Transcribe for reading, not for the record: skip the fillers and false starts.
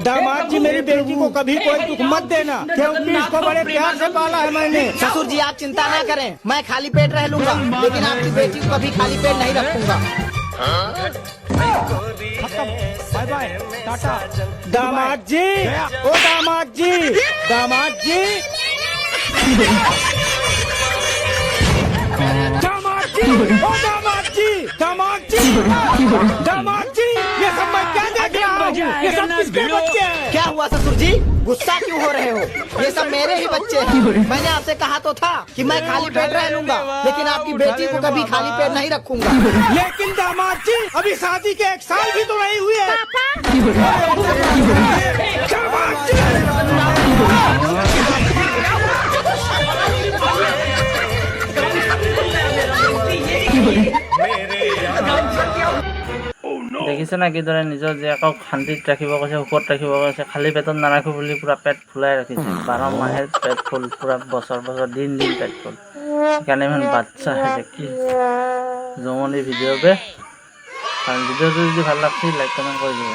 दामाद जी मेरी बेटी को कभी कोई दुख मत देना, क्योंकि इसको बड़े प्यार से पाला है मैंने। ससुर जी आप चिंता ना करें, मैं खाली पेट रह लूंगा, लेकिन आपकी बेटी को कभी खाली पेट नहीं रखूंगा। बाय बाय, टाटा। दामाद जी, ओ दामाद जी, दामाद जी, दामाद जी, ओ दामाद जी, दामाद जी, दामाद जी, ये सब मैं क्या देख रहा हूँ? ये सब किसके बच्चे हैं? क्या हुआ ससुर जी, गुस्सा क्यों हो रहे हो? ये सब मेरे ही बच्चे हैं। मैंने आपसे कहा तो था कि मैं खाली पेट रह लूंगा, लेकिन आपकी बेटी को कभी खाली पेट नहीं रखूंगा। लेकिन दामाद जी अभी शादी के 1 साल भी तो नहीं हुए। दामाद जी, দেখিছে না কিদৰে নিজৰ জীয়েকক শান্তিত ৰাখিব কৈছে, সুখত ৰাখিব কৈছে, খালী পেটত নাৰাখো বুলি পুৰা পেট ফুলাই ৰাখিছে। 12 মাহে পেট ফুল, পুৰা বছৰ বছৰ দিন দিন পেট ফুল, সেইকাৰণে ইমান বাচ্চা হৈছে। কি জমনি ভিডিঅ' বে। কাৰণ ভিডিঅ'টো যদি ভাল লাগছে লাইক কমেণ্ট কৰি দিব।